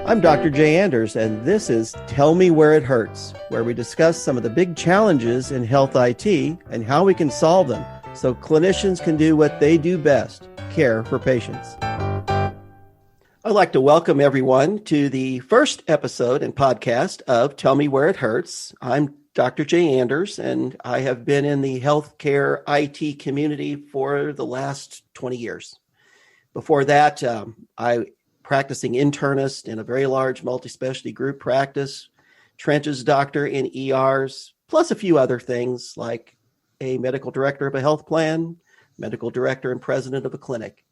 I'm Dr. Jay Anders, and this is Tell Me Where It Hurts, where we discuss some of the big challenges in health IT and how we can solve them so clinicians can do what they do best, care for patients. I'd like to welcome everyone to the first episode and podcast of Tell Me Where It Hurts. I'm Dr. Jay Anders, and I have been in the healthcare IT community for the last 20 years. Before that, I practicing internist in a very large multi-specialty group practice, trenches doctor in ERs, plus a few other things like a medical director of a health plan, medical director and president of a clinic.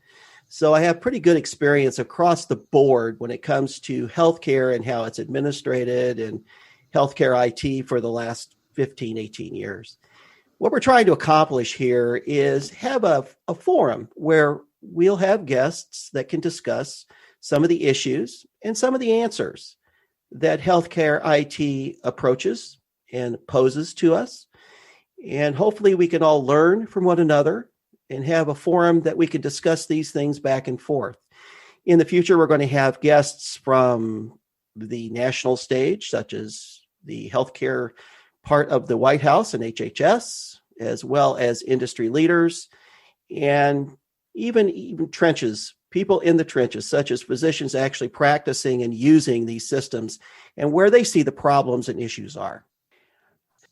So I have pretty good experience across the board when it comes to healthcare and how it's administrated and healthcare IT for the last 15, 18 years. What we're trying to accomplish here is have a forum where we'll have guests that can discuss some of the issues and some of the answers that healthcare IT approaches and poses to us. And hopefully we can all learn from one another and have a forum that we can discuss these things back and forth. In the future, we're going to have guests from the national stage, such as the healthcare part of the White House and HHS, as well as industry leaders, and even trenches, people in the trenches, such as physicians actually practicing and using these systems and where they see the problems and issues are.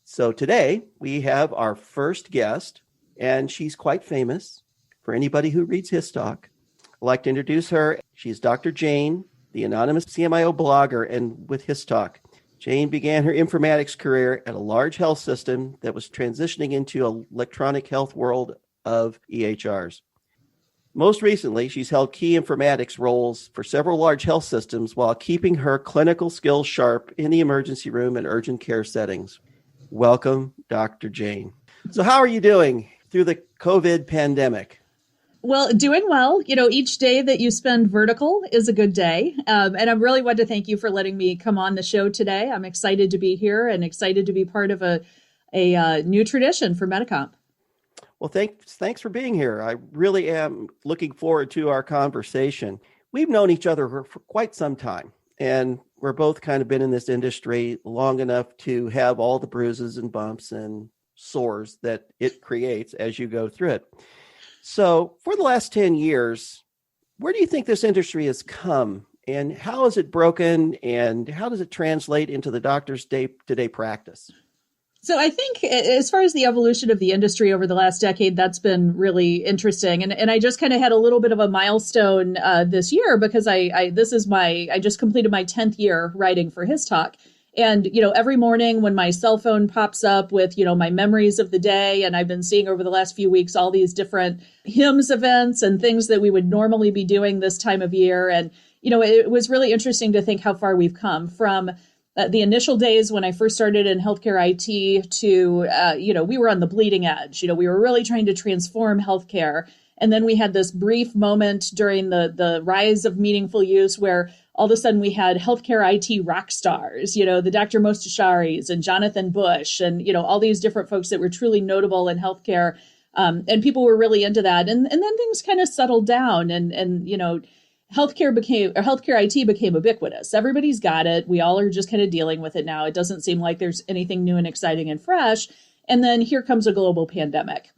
So today we have our first guest, and she's quite famous for anybody who reads HIStalk. I'd like to introduce her. She's Dr. Jayne, the anonymous CMIO blogger, and with HIStalk. Jayne began her informatics career at a large health system that was transitioning into an electronic health world of EHRs. Most recently, she's held key informatics roles for several large health systems while keeping her clinical skills sharp in the emergency room and urgent care settings. Welcome, Dr. Jayne. So how are you doing through the COVID pandemic? Well, doing well. You know, each day that you spend vertical is a good day. And I really want to thank you for letting me come on the show today. I'm excited to be here and excited to be part of a new tradition for Medicomp. Well, thanks for being here. I really am looking forward to our conversation. We've known each other for quite some time, and we're both kind of been in this industry long enough to have all the bruises and bumps and sores that it creates as you go through it. So for the last 10 years, where do you think this industry has come, and how is it broken, and how does it translate into the doctor's day-to-day practice? So I think as far as the evolution of the industry over the last decade, that's been really interesting. And I just kind of had a little bit of a milestone this year because I just completed my 10th year writing for HIStalk. And, you know, every morning when my cell phone pops up with, you know, my memories of the day, and I've been seeing over the last few weeks all these different HIMSS events and things that we would normally be doing this time of year. And, you know, it was really interesting to think how far we've come from the initial days when I first started in healthcare IT to, you know, we were on the bleeding edge. You know, we were really trying to transform healthcare. And then we had this brief moment during the rise of meaningful use where all of a sudden we had healthcare IT rock stars, you know, the Dr. Mostasharis and Jonathan Bush and, you know, all these different folks that were truly notable in healthcare. And people were really into that. And then things kind of settled down and, you know, healthcare IT became ubiquitous. Everybody's got it. We all are just kind of dealing with it now. It doesn't seem like there's anything new and exciting and fresh. And then here comes a global pandemic.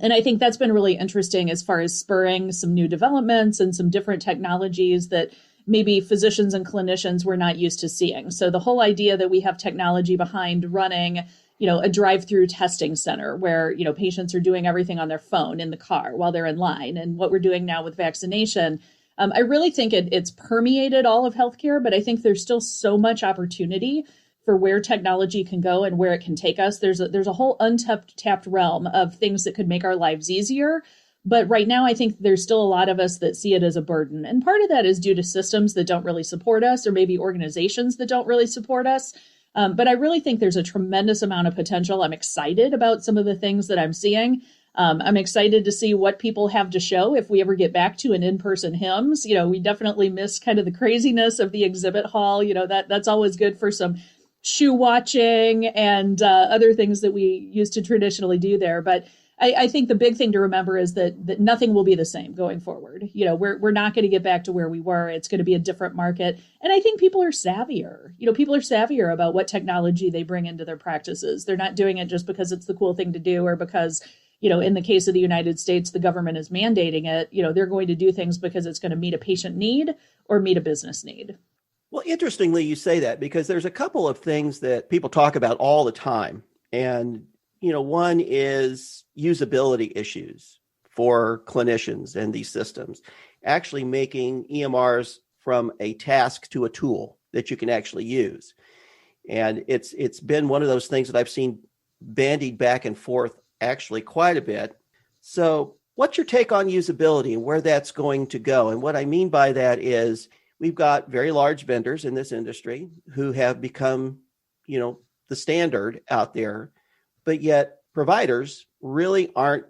And I think that's been really interesting as far as spurring some new developments and some different technologies that maybe physicians and clinicians were not used to seeing. So the whole idea that we have technology behind running, you know, a drive-through testing center where, you know, patients are doing everything on their phone in the car while they're in line. And what we're doing now with vaccination, I really think it's permeated all of healthcare, but I think there's still so much opportunity for where technology can go and where it can take us. There's a whole untapped realm of things that could make our lives easier. But right now, I think there's still a lot of us that see it as a burden. And part of that is due to systems that don't really support us or maybe organizations that don't really support us. But I really think there's a tremendous amount of potential. I'm excited about some of the things that I'm seeing. I'm excited to see what people have to show if we ever get back to an in-person HIMSS. You know, we definitely miss kind of the craziness of the exhibit hall. You know, that's always good for some shoe watching and other things that we used to traditionally do there. But I think the big thing to remember is that nothing will be the same going forward. We're not going to get back to where we were. It's going to be a different market. And I think people are savvier. People are savvier about what technology they bring into their practices. They're not doing it just because it's the cool thing to do or because, in the case of the United States, the government is mandating it. They're going to do things because it's going to meet a patient need or meet a business need. Well, interestingly, you say that because there's a couple of things that people talk about all the time. And one is usability issues for clinicians and these systems, actually making EMRs from a task to a tool that you can actually use. And it's been one of those things that I've seen bandied back and forth actually quite a bit. So what's your take on usability and where that's going to go? And what I mean by that is we've got very large vendors in this industry who have become, the standard out there, but yet providers really aren't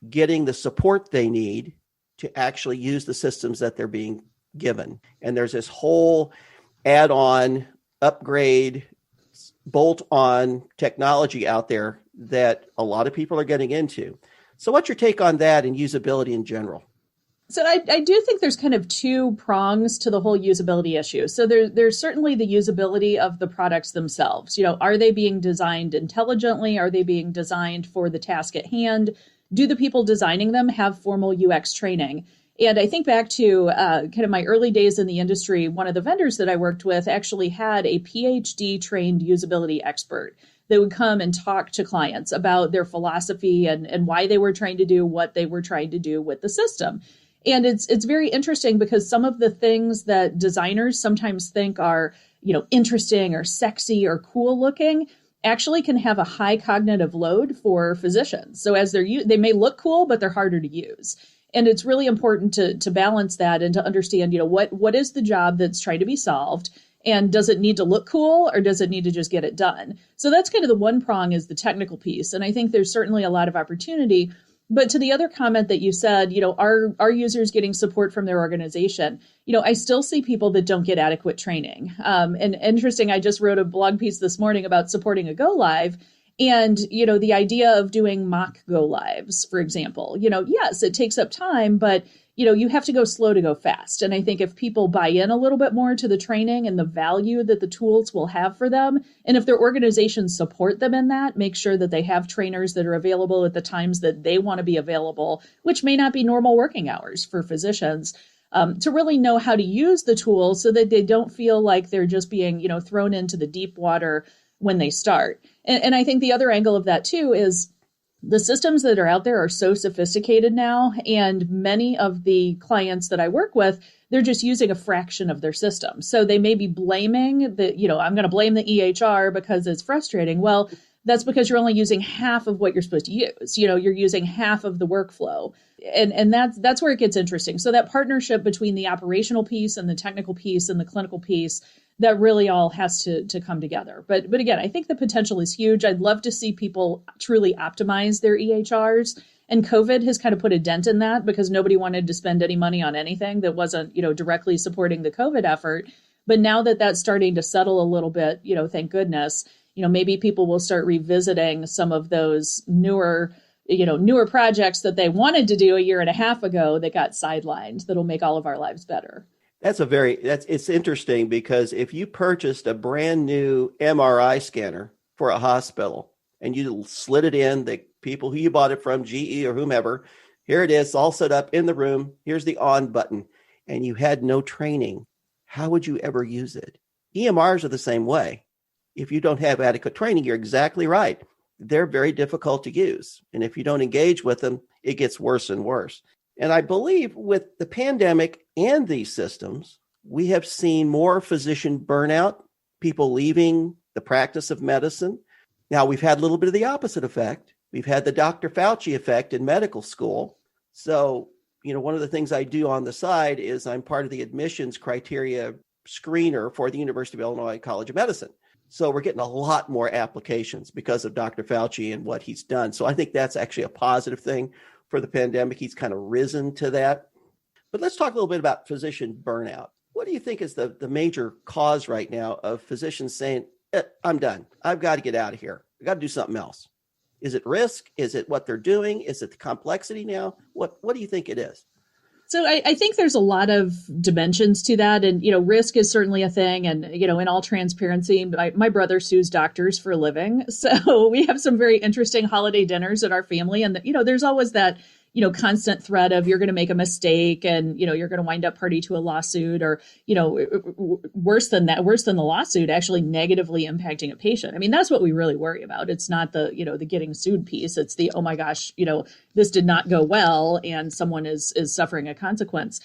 getting the support they need to actually use the systems that they're being given. And there's this whole add-on, upgrade, bolt-on technology out there that a lot of people are getting into. So what's your take on that and usability in general? So I do think there's kind of two prongs to the whole usability issue. So there's certainly the usability of the products themselves. Are they being designed intelligently? Are they being designed for the task at hand? Do the people designing them have formal UX training? And I think back to kind of my early days in the industry, one of the vendors that I worked with actually had a PhD trained usability expert that would come and talk to clients about their philosophy and why they were trying to do what they were trying to do with the system. And it's very interesting because some of the things that designers sometimes think are, interesting or sexy or cool looking actually can have a high cognitive load for physicians. So as they may look cool, but they're harder to use. And it's really important to balance that and to understand, what is the job that's trying to be solved? And does it need to look cool or does it need to just get it done? So that's kind of the one prong is the technical piece. And I think there's certainly a lot of opportunity. But to the other comment that you said, are users getting support from their organization? I still see people that don't get adequate training. And interesting, I just wrote a blog piece this morning about supporting a go live. And, the idea of doing mock go lives, for example, yes, it takes up time, but you have to go slow to go fast. And I think if people buy in a little bit more to the training and the value that the tools will have for them, and if their organizations support them in that, make sure that they have trainers that are available at the times that they want to be available, which may not be normal working hours for physicians, to really know how to use the tools so that they don't feel like they're just being, thrown into the deep water when they start. And I think the other angle of that too is the systems that are out there are so sophisticated now, and many of the clients that I work with, they're just using a fraction of their system. So they may be blaming I'm going to blame the EHR because it's frustrating. Well, that's because you're only using half of what you're supposed to use. You're using half of the workflow. And that's where it gets interesting. So that partnership between the operational piece and the technical piece and the clinical piece, that really all has to come together. But again, I think the potential is huge. I'd love to see people truly optimize their EHRs. And COVID has kind of put a dent in that because nobody wanted to spend any money on anything that wasn't, directly supporting the COVID effort. But now that that's starting to settle a little bit, thank goodness, maybe people will start revisiting some of those newer projects that they wanted to do a year and a half ago that got sidelined that'll make all of our lives better. It's interesting because if you purchased a brand new MRI scanner for a hospital and you slid it in, the people who you bought it from, GE or whomever, here it is all set up in the room. Here's the on button, and you had no training. How would you ever use it? EMRs are the same way. If you don't have adequate training, you're exactly right. They're very difficult to use. And if you don't engage with them, it gets worse and worse. And I believe with the pandemic and these systems, we have seen more physician burnout, people leaving the practice of medicine. Now, we've had a little bit of the opposite effect. We've had the Dr. Fauci effect in medical school. So, one of the things I do on the side is I'm part of the admissions criteria screener for the University of Illinois College of Medicine. So we're getting a lot more applications because of Dr. Fauci and what he's done. So I think that's actually a positive thing for the pandemic. He's kind of risen to that. But let's talk a little bit about physician burnout. What do you think is the major cause right now of physicians saying, I'm done. I've got to get out of here. I've got to do something else. Is it risk? Is it what they're doing? Is it the complexity now? What do you think it is? So I think there's a lot of dimensions to that. And, risk is certainly a thing. And, in all transparency, my brother sues doctors for a living. So we have some very interesting holiday dinners at our family. And, there's always that, constant threat of you're going to make a mistake and, you're going to wind up party to a lawsuit or, worse than the lawsuit, actually negatively impacting a patient. I mean, that's what we really worry about. It's not the, the getting sued piece. It's the, oh my gosh, this did not go well and someone is suffering a consequence.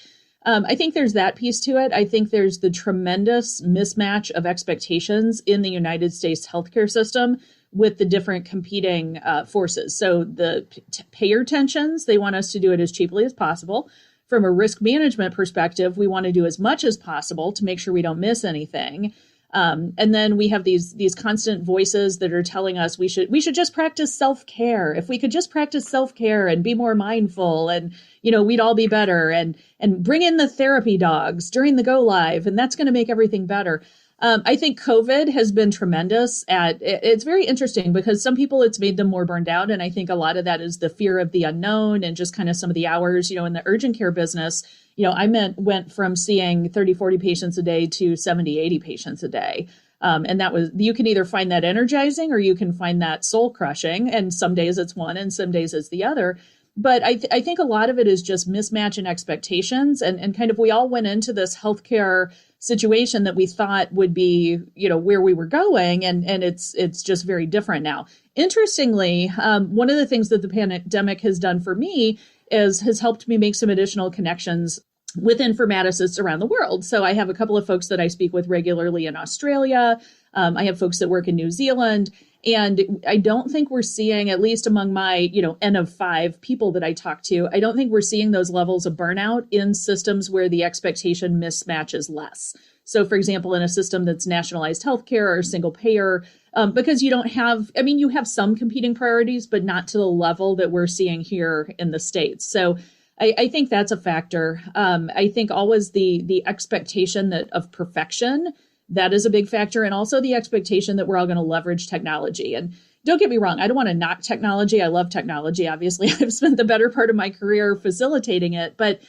I think there's that piece to it. I think there's the tremendous mismatch of expectations in the United States healthcare system with the different competing forces. So the payer tensions, they want us to do it as cheaply as possible. From a risk management perspective, we want to do as much as possible to make sure we don't miss anything. And then we have these constant voices that are telling us we should just practice self-care. If we could just practice self-care and be more mindful and, we'd all be better and bring in the therapy dogs during the go live. And that's going to make everything better. I think COVID has been tremendous it's very interesting because some people it's made them more burned out. And I think a lot of that is the fear of the unknown and just kind of some of the hours, in the urgent care business, I went from seeing 30, 40 patients a day to 70, 80 patients a day. And that was, you can either find that energizing or you can find that soul crushing. And some days it's one and some days it's the other. But I think a lot of it is just mismatch in expectations and kind of we all went into this healthcare situation that we thought would be, where we were going. And it's just very different now. Interestingly, one of the things that the pandemic has done for me has helped me make some additional connections with informaticists around the world. So I have a couple of folks that I speak with regularly in Australia. I have folks that work in New Zealand. And I don't think we're seeing, at least among my, N of 5 people that I talk to, I don't think we're seeing those levels of burnout in systems where the expectation mismatch is less. So, for example, in a system that's nationalized healthcare or single payer, because you don't have, you have some competing priorities, but not to the level that we're seeing here in the States. So I think that's a factor. I think always the expectation of perfection, that is a big factor. And also the expectation that we're all going to leverage technology. And don't get me wrong, I don't want to knock technology. I love technology. Obviously, I've spent the better part of my career facilitating it. But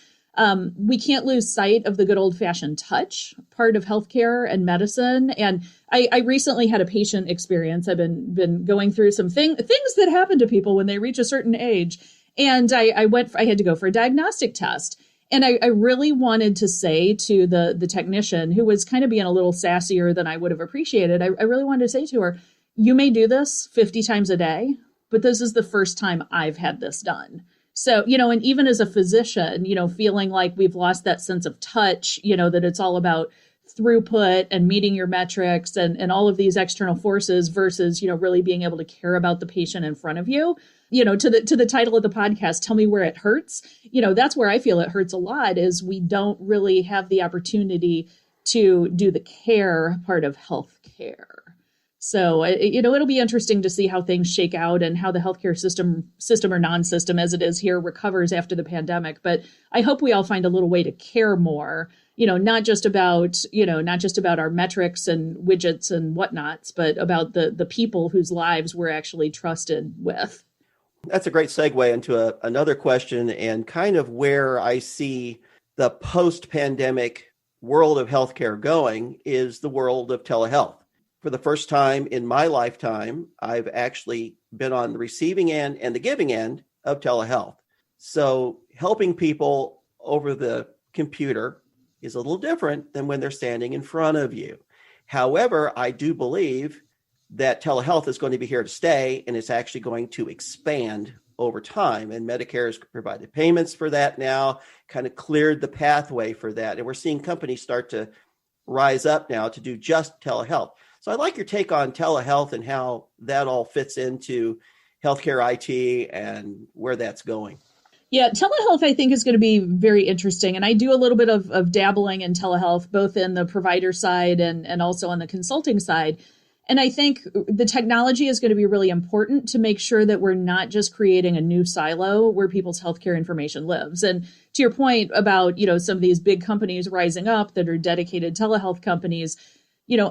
we can't lose sight of the good old fashioned touch part of healthcare and medicine. And I recently had a patient experience. I've been going through some things that happen to people when they reach a certain age. And I had to go for a diagnostic test. And I really wanted to say to the technician, who was kind of being a little sassier than I would have appreciated, I really wanted to say to her, you may do this 50 times a day, but this is the first time I've had this done. So, and even as a physician, feeling like we've lost that sense of touch, that it's all about throughput and meeting your metrics and all of these external forces versus, really being able to care about the patient in front of you. To the title of the podcast, Tell Me Where It Hurts. That's where I feel it hurts a lot is we don't really have the opportunity to do the care part of healthcare. So, it'll be interesting to see how things shake out and how the healthcare system or non-system as it is here recovers after the pandemic. But I hope we all find a little way to care more, not just about our metrics and widgets and whatnots, but about the people whose lives we're actually trusted with. That's a great segue into another question and kind of where I see the post-pandemic world of healthcare going is the world of telehealth. For the first time in my lifetime, I've actually been on the receiving end and the giving end of telehealth. So helping people over the computer is a little different than when they're standing in front of you. However, I do believe that telehealth is going to be here to stay, and it's actually going to expand over time. And Medicare has provided payments for that now, kind of cleared the pathway for that. And we're seeing companies start to rise up now to do just telehealth. So I'd like your take on telehealth and how that all fits into healthcare IT and where that's going. Yeah, telehealth, I think, is going to be very interesting. And I do a little bit of dabbling in telehealth, both in the provider side and also on the consulting side. And I think the technology is going to be really important to make sure that we're not just creating a new silo where people's healthcare information lives. And to your point about, some of these big companies rising up that are dedicated telehealth companies,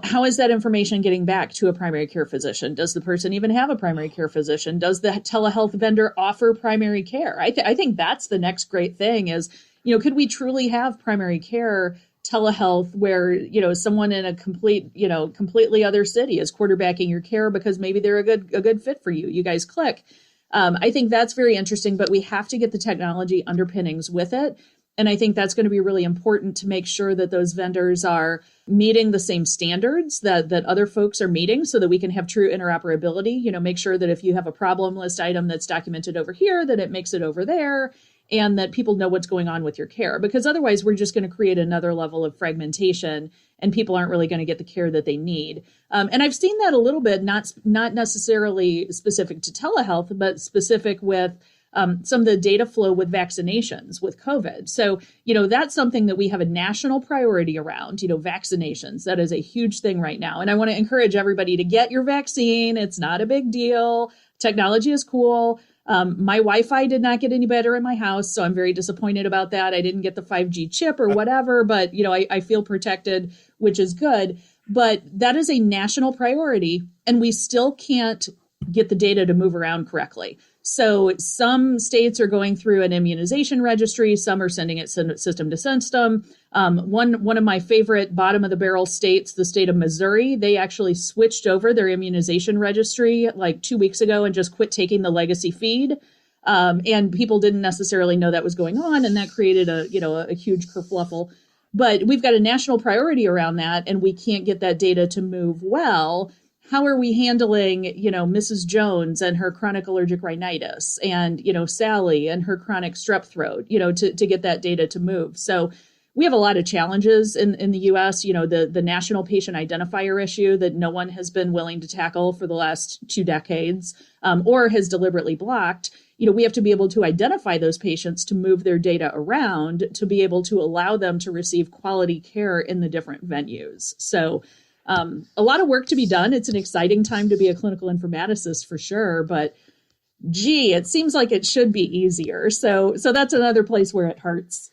how is that information getting back to a primary care physician? Does the person even have a primary care physician? Does the telehealth vendor offer primary care? I think that's the next great thing is, could we truly have primary care telehealth where, someone in a completely other city is quarterbacking your care because maybe they're a good fit for you. You guys click. I think that's very interesting, but we have to get the technology underpinnings with it. And I think that's going to be really important to make sure that those vendors are meeting the same standards that other folks are meeting so that we can have true interoperability, make sure that if you have a problem list item that's documented over here, that it makes it over there and that people know what's going on with your care. Because otherwise, we're just going to create another level of fragmentation and people aren't really going to get the care that they need. And I've seen that a little bit, not necessarily specific to telehealth, but specific with some of the data flow with vaccinations with COVID. So, that's something that we have a national priority around, vaccinations. That is a huge thing right now. And I want to encourage everybody to get your vaccine. It's not a big deal. Technology is cool. My Wi-Fi did not get any better in my house, so I'm very disappointed about that. I didn't get the 5G chip or whatever, but, I feel protected, which is good. But that is a national priority, and we still can't get the data to move around correctly. So some states are going through an immunization registry. Some are sending it system to system. One of my favorite bottom of the barrel states, the state of Missouri, they actually switched over their immunization registry like 2 weeks ago and just quit taking the legacy feed. And people didn't necessarily know that was going on. And that created a huge kerfluffle. But we've got a national priority around that, and we can't get that data to move well. How are we handling, Mrs. Jones and her chronic allergic rhinitis and, Sally and her chronic strep throat, to get that data to move? So we have a lot of challenges in the U.S., the national patient identifier issue that no one has been willing to tackle for the last 2 decades or has deliberately blocked. We have to be able to identify those patients to move their data around to be able to allow them to receive quality care in the different venues. So a lot of work to be done. It's an exciting time to be a clinical informaticist for sure, but it seems like it should be easier. So that's another place where it hurts.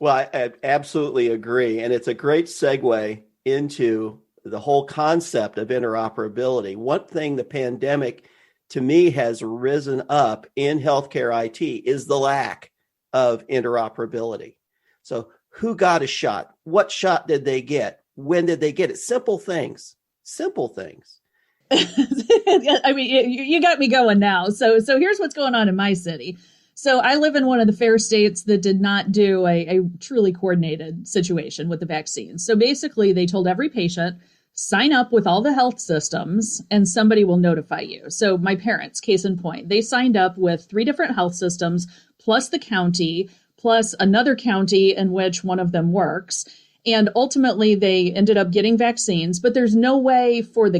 Well, I absolutely agree. And it's a great segue into the whole concept of interoperability. One thing the pandemic to me has risen up in healthcare IT is the lack of interoperability. So who got a shot? What shot did they get? When did they get it? Simple things. I mean, you got me going now. So here's what's going on in my city. So I live in one of the fair states that did not do a truly coordinated situation with the vaccine. So basically, they told every patient, sign up with all the health systems and somebody will notify you. So my parents, case in point, they signed up with 3 different health systems, plus the county, plus another county in which one of them works. And ultimately, they ended up getting vaccines, but there's no way for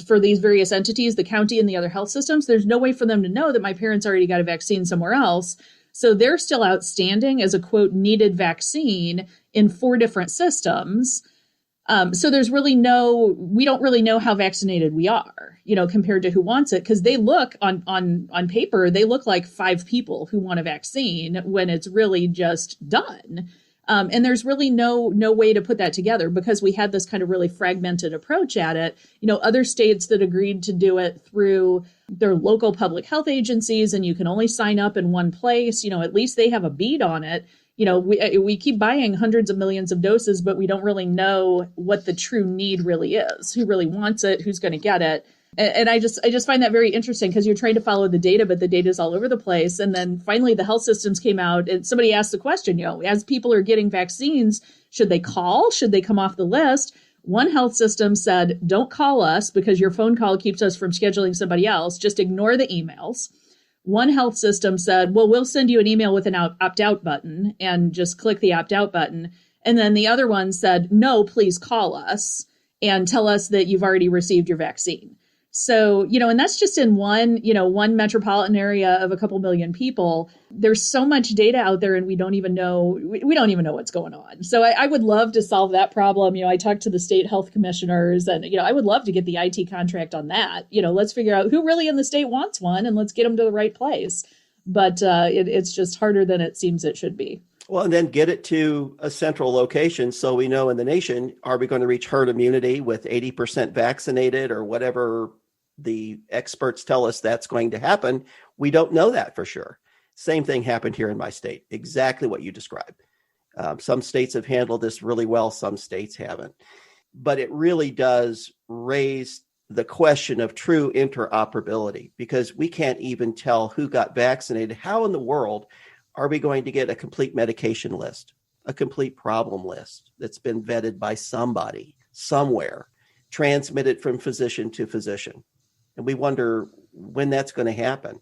for these various entities, the county and the other health systems, there's no way for them to know that my parents already got a vaccine somewhere else. So they're still outstanding as a, quote, needed vaccine in 4 different systems. So we don't really know how vaccinated we are, compared to who wants it, because they look on paper, they look like 5 people who want a vaccine when it's really just done. And there's really no way to put that together because we had this kind of really fragmented approach at it. Other states that agreed to do it through their local public health agencies, and you can only sign up in one place, at least they have a bead on it. We keep buying hundreds of millions of doses, but we don't really know what the true need really is, who really wants it, who's going to get it. And I just find that very interesting because you're trying to follow the data, but the data is all over the place. And then finally, the health systems came out and somebody asked the question, as people are getting vaccines, should they call? Should they come off the list? One health system said, don't call us because your phone call keeps us from scheduling somebody else. Just ignore the emails. One health system said, well, we'll send you an email with an opt-out button and just click the opt-out button. And then the other one said, no, please call us and tell us that you've already received your vaccine. So, and that's just in one metropolitan area of a couple million people. There's so much data out there and we don't even know what's going on. So I would love to solve that problem. I talked to the state health commissioners and, I would love to get the IT contract on that. Let's figure out who really in the state wants one and let's get them to the right place. But it's just harder than it seems it should be. Well, and then get it to a central location so we know in the nation, are we going to reach herd immunity with 80% vaccinated or whatever the experts tell us that's going to happen? We don't know that for sure. Same thing happened here in my state, exactly what you described. Some states have handled this really well, some states haven't. But it really does raise the question of true interoperability, because we can't even tell who got vaccinated. How in the world are we going to get a complete medication list, a complete problem list that's been vetted by somebody, somewhere, transmitted from physician to physician? And we wonder when that's going to happen.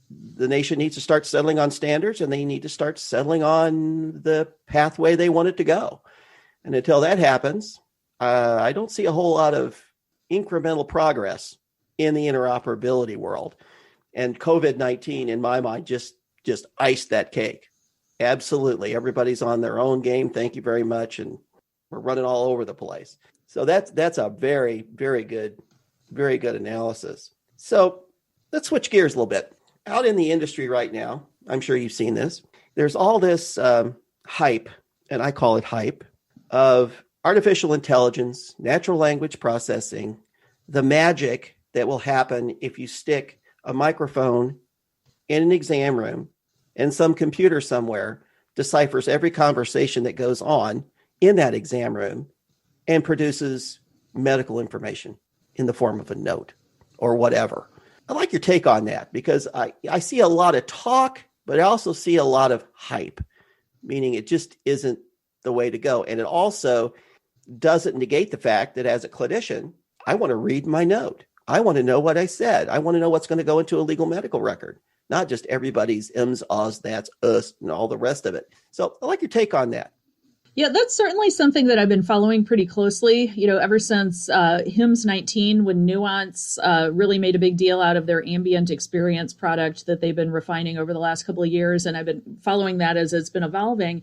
The nation needs to start settling on standards, and they need to start settling on the pathway they want it to go. And until that happens, I don't see a whole lot of incremental progress in the interoperability world. And COVID-19, in my mind, just iced that cake. Absolutely. Everybody's on their own game. Thank you very much. And we're running all over the place. So that's a very, very good analysis. So let's switch gears a little bit. Out in the industry right now, I'm sure you've seen this, there's all this hype, and I call it hype, of artificial intelligence, natural language processing, the magic that will happen if you stick a microphone in an exam room and some computer somewhere deciphers every conversation that goes on in that exam room and produces medical information in the form of a note or whatever. I'd like your take on that, because I see a lot of talk, but I also see a lot of hype, meaning it just isn't the way to go. And it also doesn't negate the fact that as a clinician, I want to read my note. I want to know what I said. I want to know what's going to go into a legal medical record, not just everybody's ems, ahs, that's, us, and all the rest of it. So I'd like your take on that. Yeah, that's certainly something that I've been following pretty closely, ever since HIMSS 19, when Nuance really made a big deal out of their ambient experience product that they've been refining over the last couple of years. And I've been following that as it's been evolving.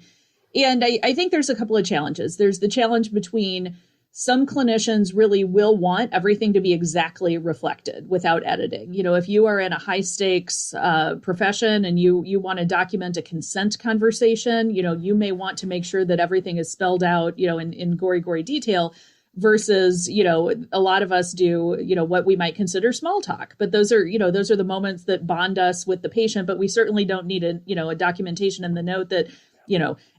And I think there's a couple of challenges. There's the challenge between some clinicians really will want everything to be exactly reflected without editing. If you are in a high stakes profession and you want to document a consent conversation, you may want to make sure that everything is spelled out, in gory detail versus, a lot of us do, what we might consider small talk. But those are the moments that bond us with the patient. But we certainly don't need a documentation in the note that,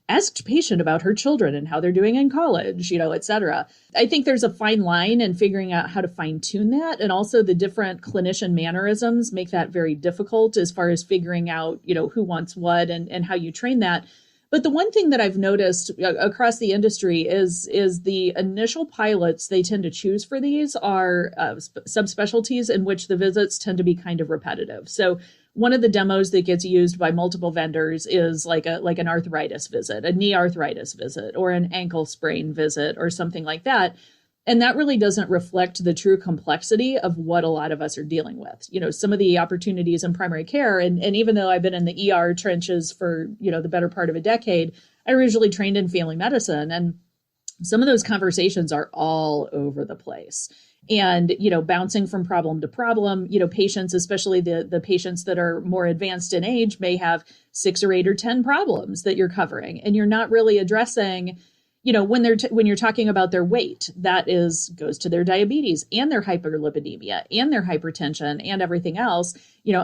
asked patient about her children and how they're doing in college, et cetera. I think there's a fine line in figuring out how to fine tune that. And also the different clinician mannerisms make that very difficult as far as figuring out, who wants what and how you train that. But the one thing that I've noticed across the industry is the initial pilots they tend to choose for these are subspecialties in which the visits tend to be kind of repetitive. So one of the demos that gets used by multiple vendors is like an arthritis visit, a knee arthritis visit, or an ankle sprain visit, or something like that. And that really doesn't reflect the true complexity of what a lot of us are dealing with. Some of the opportunities in primary care, and even though I've been in the ER trenches for, the better part of a decade, I originally trained in family medicine. And some of those conversations are all over the place. And, bouncing from problem to problem, patients, especially the patients that are more advanced in age, may have 6 or 8 or 10 problems that you're covering. And you're not really addressing, when you're talking about their weight, that goes to their diabetes and their hyperlipidemia and their hypertension and everything else.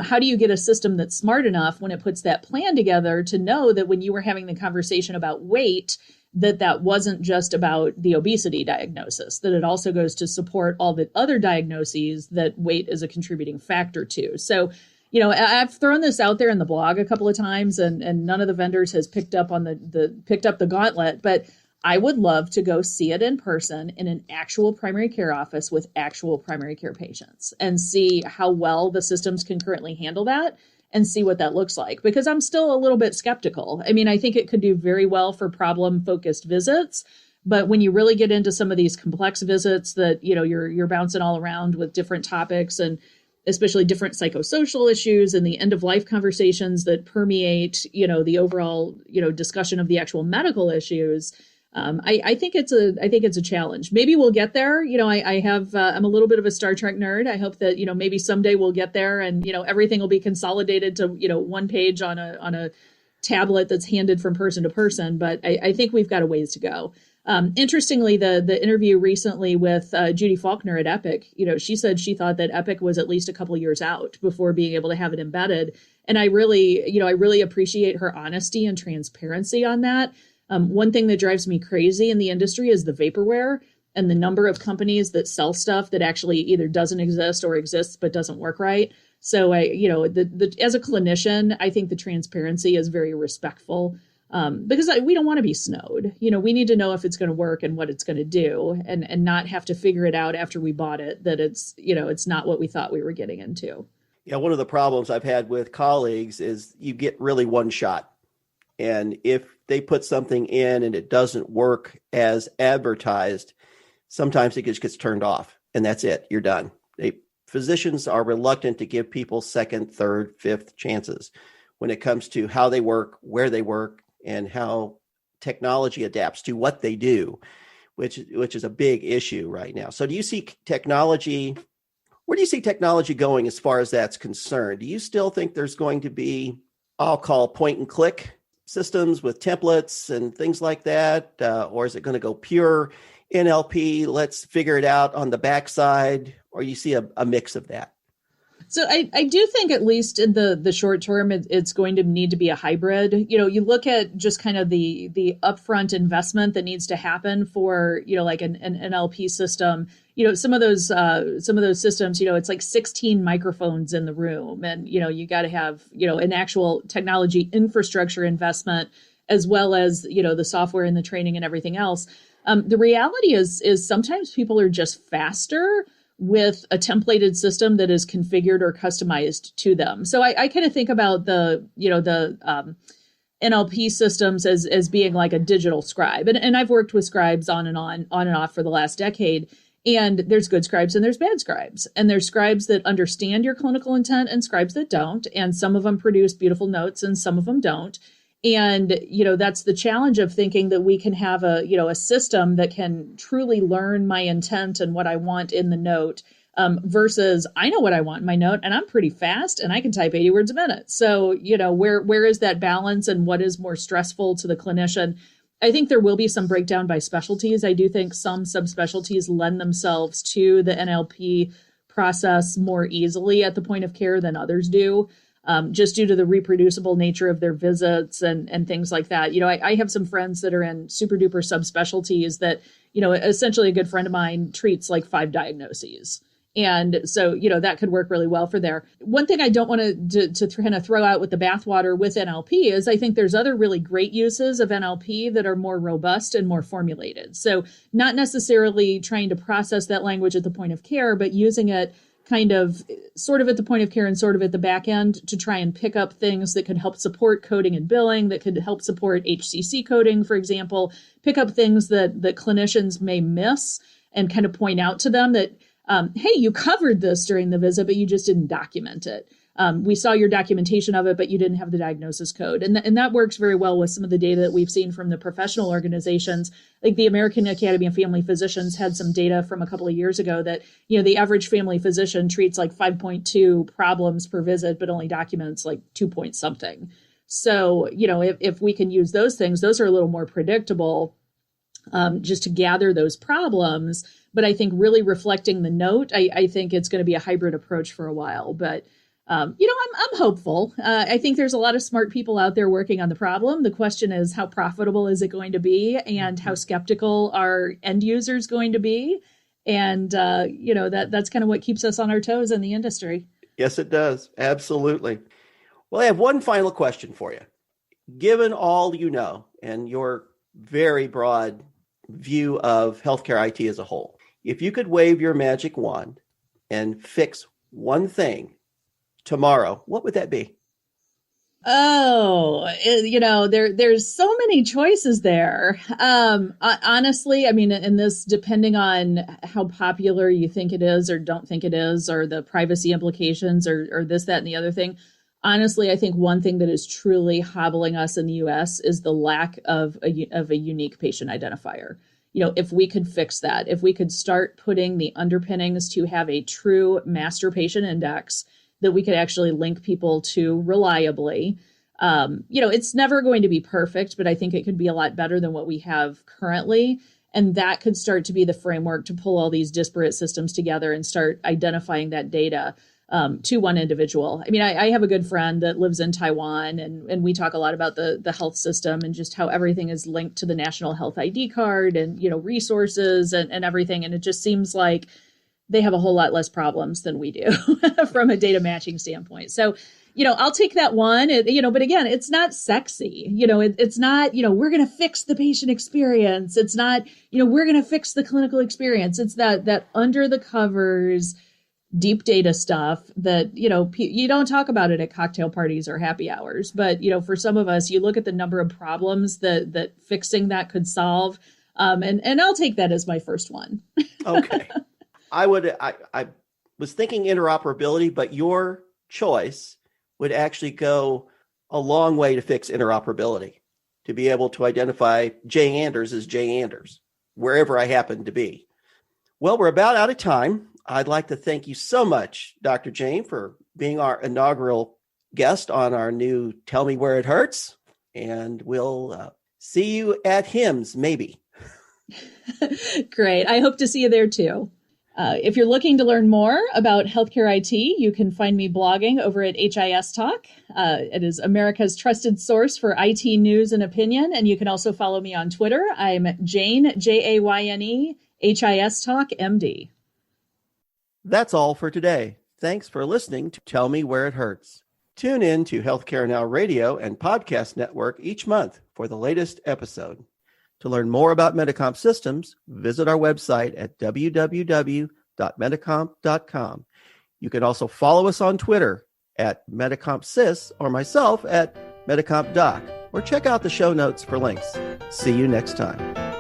How do you get a system that's smart enough when it puts that plan together to know that when you were having the conversation about weight, that wasn't just about the obesity diagnosis, that it also goes to support all the other diagnoses that weight is a contributing factor to. So, I've thrown this out there in the blog a couple of times, and none of the vendors has picked up on picked up the gauntlet, but I would love to go see it in person in an actual primary care office with actual primary care patients and see how well the systems can currently handle that and see what that looks like, because I'm still a little bit skeptical. I mean, I think it could do very well for problem-focused visits, but when you really get into some of these complex visits that, you're bouncing all around with different topics and especially different psychosocial issues and the end-of-life conversations that permeate, the overall, discussion of the actual medical issues, I think it's a challenge. Maybe we'll get there. I'm a little bit of a Star Trek nerd. I hope that, maybe someday we'll get there and, everything will be consolidated to, one page on a tablet that's handed from person to person, but I think we've got a ways to go. Interestingly, the interview recently with Judy Faulkner at Epic, she said she thought that Epic was at least a couple years out before being able to have it embedded. And I really appreciate her honesty and transparency on that. One thing that drives me crazy in the industry is the vaporware and the number of companies that sell stuff that actually either doesn't exist or exists but doesn't work right. So as a clinician, I think the transparency is very respectful. Because we don't want to be snowed. We need to know if it's going to work and what it's going to do, and not have to figure it out after we bought it, that it's not what we thought we were getting into. Yeah, one of the problems I've had with colleagues is you get really one shot. And if they put something in and it doesn't work as advertised, sometimes it just gets turned off and that's it. You're done. Physicians are reluctant to give people second, third, fifth chances when it comes to how they work, where they work, and how technology adapts to what they do, which is a big issue right now. So do you see technology, where do you see technology going as far as that's concerned? Do you still think there's going to be, I'll call point and click systems with templates and things like that? Or is it going to go pure NLP? Let's figure it out on the backside, or you see a mix of that? So I do think, at least in the short term, it's going to need to be a hybrid. You look at just kind of the upfront investment that needs to happen for, like an NLP system. Some of those systems, it's like 16 microphones in the room, and you got to have an actual technology infrastructure investment, as well as the software and the training and everything else. The reality is sometimes people are just faster with a templated system that is configured or customized to them. So I kind of think about the NLP systems as being like a digital scribe. And I've worked with scribes on and off for the last decade. And there's good scribes and there's bad scribes. And there's scribes that understand your clinical intent and scribes that don't. And some of them produce beautiful notes and some of them don't. And, that's the challenge of thinking that we can have a system that can truly learn my intent and what I want in the note, versus I know what I want in my note and I'm pretty fast and I can type 80 words a minute. So, where is that balance and what is more stressful to the clinician? I think there will be some breakdown by specialties. I do think some subspecialties lend themselves to the NLP process more easily at the point of care than others do. Just due to the reproducible nature of their visits and things like that. I have some friends that are in super duper subspecialties that, essentially a good friend of mine treats like 5 diagnoses. And so, that could work really well for there. One thing I don't want to kind of throw out with the bathwater with NLP is I think there's other really great uses of NLP that are more robust and more formulated. So not necessarily trying to process that language at the point of care, but using it kind of sort of at the point of care and sort of at the back end to try and pick up things that could help support coding and billing, that could help support HCC coding, for example, pick up things that clinicians may miss and kind of point out to them that, hey, you covered this during the visit, but you just didn't document it. We saw your documentation of it, but you didn't have the diagnosis code. And that works very well with some of the data that we've seen from the professional organizations. Like the American Academy of Family Physicians had some data from a couple of years ago that, the average family physician treats like 5.2 problems per visit, but only documents like 2 point something. So, if we can use those things, those are a little more predictable, just to gather those problems. But I think really reflecting the note, I think it's going to be a hybrid approach for a while. But I'm hopeful. I think there's a lot of smart people out there working on the problem. The question is, how profitable is it going to be, and how skeptical are end users going to be? And, that's kind of what keeps us on our toes in the industry. Yes, it does. Absolutely. Well, I have one final question for you. Given all you know and your very broad view of healthcare IT as a whole, if you could wave your magic wand and fix one thing tomorrow, what would that be? Oh, there's so many choices there. Honestly, I mean, and this, depending on how popular you think it is or don't think it is, or the privacy implications or this, that, and the other thing. Honestly, I think one thing that is truly hobbling us in the U.S. is the lack of a unique patient identifier. If we could fix that, if we could start putting the underpinnings to have a true master patient index that we could actually link people to reliably, It's never going to be perfect, but I think it could be a lot better than what we have currently. And that could start to be the framework to pull all these disparate systems together and start identifying that data to one individual. I mean, I have a good friend that lives in Taiwan, and we talk a lot about the health system and just how everything is linked to the national health ID card and, resources and everything. And it just seems like they have a whole lot less problems than we do from a data matching standpoint. So, I'll take that one, but again, it's not sexy. It's not, we're going to fix the patient experience. It's not, we're going to fix the clinical experience. It's that under the covers, deep data stuff that, you don't talk about it at cocktail parties or happy hours. But, for some of us, you look at the number of problems that fixing that could solve. And I'll take that as my first one. Okay. I was thinking interoperability, but your choice would actually go a long way to fix interoperability, to be able to identify Jay Anders as Jay Anders, wherever I happen to be. Well, we're about out of time. I'd like to thank you so much, Dr. Jayne, for being our inaugural guest on our new Tell Me Where It Hurts. And we'll see you at HIMSS, maybe. Great. I hope to see you there too. If you're looking to learn more about healthcare IT, you can find me blogging over at HIStalk. It is America's trusted source for IT news and opinion. And you can also follow me on Twitter. I'm Jayne, Jayne, HIStalkMD. That's all for today. Thanks for listening to Tell Me Where It Hurts. Tune in to Healthcare Now Radio and Podcast Network each month for the latest episode. To learn more about Medicomp systems, visit our website at www.medicompdoc.com. You can also follow us on Twitter at MedicompSys or myself at medicompdoc, or check out the show notes for links. See you next time.